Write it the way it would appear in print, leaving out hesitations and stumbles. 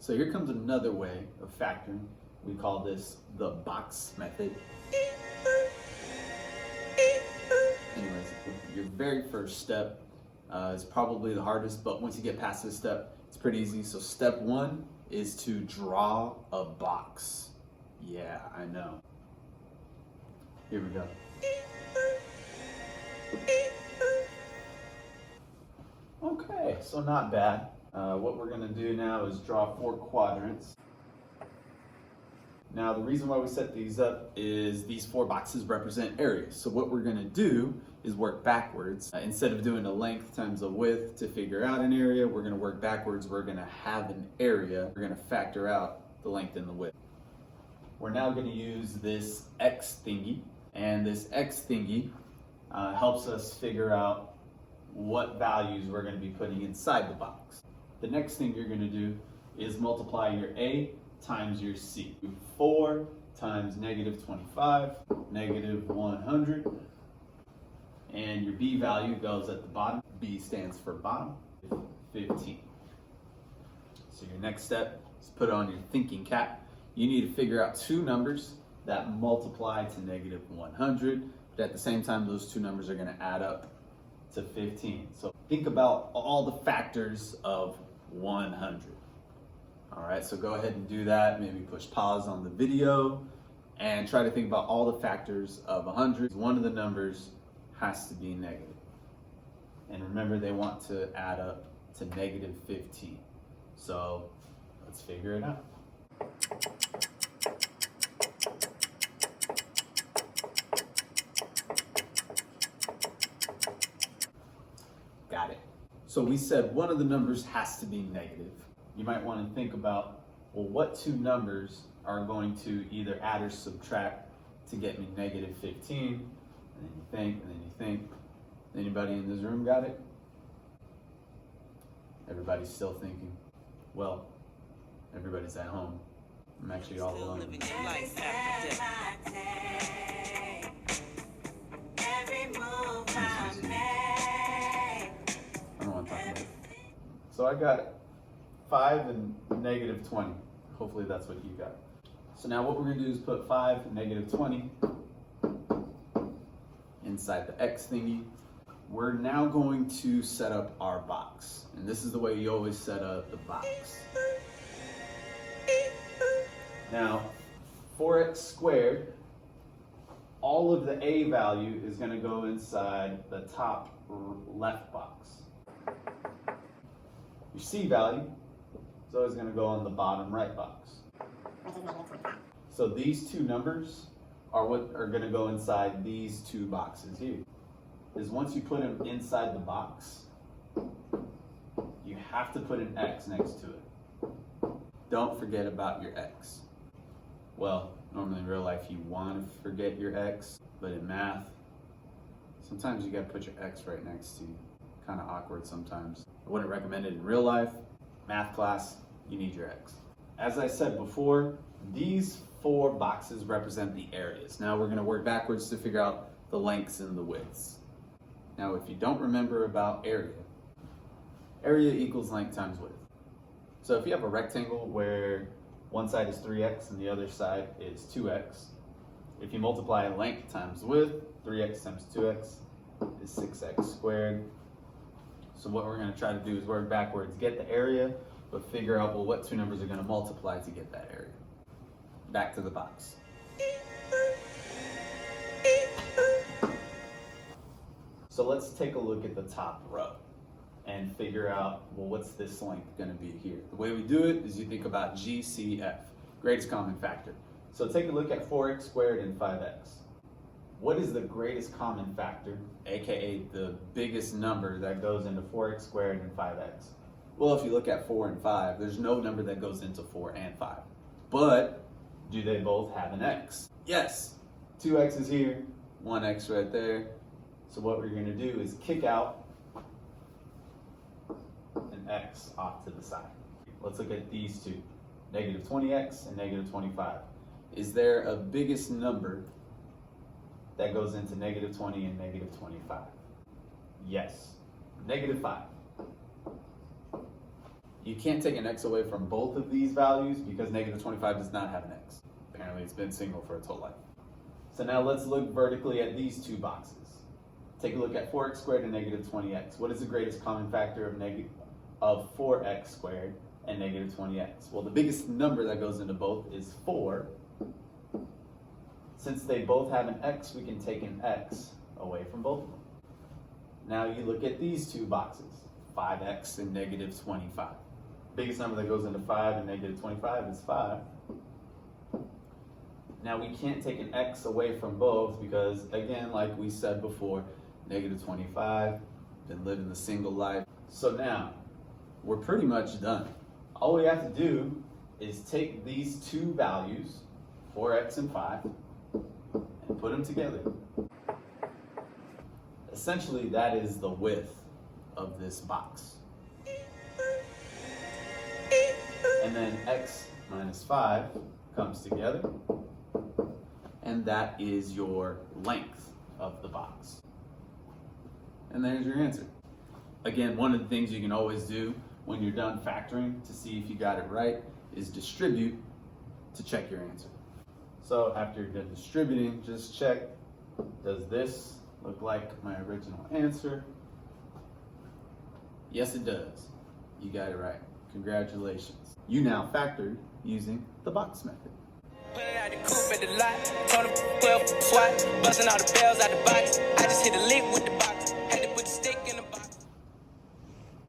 So here comes another way of factoring. We call this the box method. Anyways, your very first step is probably the hardest, but once you get past this step, it's pretty easy. So step one is to draw a box. Yeah, I know. Here we go. Okay, so not bad. What we're gonna do now is draw 4 quadrants. Now, the reason why we set these up is these 4 boxes represent areas. So what we're gonna do is work backwards. Instead of doing a length times a width to figure out an area, we're gonna work backwards. We're gonna have an area. We're gonna factor out the length and the width. We're now gonna use this X thingy, and this X thingy helps us figure out what values we're gonna be putting inside the box. The next thing you're gonna do is multiply your A times your C. 4 times -25, -100, and your B value goes at the bottom. B stands for bottom, 15. So your next step is put on your thinking cap. You need to figure out 2 numbers that multiply to -100, but at the same time, those 2 numbers are gonna add up to 15. So think about all the factors of 100. All right, so go ahead and do that. Maybe push pause on the video and try to think about all the factors of 100. One of the numbers has to be negative. And remember, they want to add up to -15. So let's figure it out. Got it. So we said one of the numbers has to be negative. You might want to think about, well, what 2 numbers are going to either add or subtract to get me -15? And then you think, and then you think. Anybody in this room got it? Everybody's still thinking. Well, everybody's at home. I'm actually all alone. Living your life after death. I don't want to talk about it. So I got 5 and -20. Hopefully that's what you got. So now what we're gonna do is put 5 and -20 inside the X thingy. We're now going to set up our box. And this is the way you always set up the box. Now, 4x squared, all of the A value is gonna go inside the top left box. Your C value is always going to go on the bottom right box. Which is -25. So these 2 numbers are what are going to go inside these 2 boxes here. Is once you put them inside the box, you have to put an X next to it. Don't forget about your X. Well, normally in real life you want to forget your X, but in math, sometimes you got to put your X right next to you. Kind of awkward sometimes. I wouldn't recommend it in real life. Math class, you need your X. As I said before, these 4 boxes represent the areas. Now we're gonna work backwards to figure out the lengths and the widths. Now if you don't remember about area equals length times width. So if you have a rectangle where one side is 3x and the other side is 2x, if you multiply length times width, 3x times 2x is 6x squared. So what we're going to try to do is work backwards, get the area, but figure out, well, what 2 numbers are going to multiply to get that area. Back to the box. So let's take a look at the top row and figure out, well, what's this length going to be here? The way we do it is you think about GCF, greatest common factor. So take a look at 4x squared and 5x. What is the greatest common factor, aka the biggest number that goes into 4x squared and 5x? Well, if you look at 4 and 5, there's no number that goes into 4 and 5. But do they both have an x? Yes. 2x is here, 1x right there. So what we're going to do is kick out an x off to the side. Let's look at these 2, -20x and -25. Is there a biggest number that goes into -20 and -25? Yes, -5. You can't take an x away from both of these values because negative 25 does not have an x. Apparently it's been single for its whole life. So now let's look vertically at these two boxes. Take a look at 4x squared and negative 20x. What is the greatest common factor of 4x squared and negative 20x? Well, the biggest number that goes into both is 4. Since they both have an x, we can take an x away from both of them. Now you look at these two boxes, 5x and negative 25. Biggest number that goes into 5 and negative 25 is 5. Now we can't take an x away from both because, again, like we said before, negative 25, been living the single life. So now, we're pretty much done. All we have to do is take these two values, 4x and 5, and put them together. Essentially, that is the width of this box. And then x minus 5 comes together, and that is your length of the box. And there's your answer. Again, one of the things you can always do when you're done factoring to see if you got it right is distribute to check your answer. So after you're done distributing, just check, does this look like my original answer? Yes, it does. You got it right. Congratulations. You now factored using the box method. Pulling out the coupe at the lot, told him 12 SWAT, busting all the bells out the box. I just hit a lick with the box.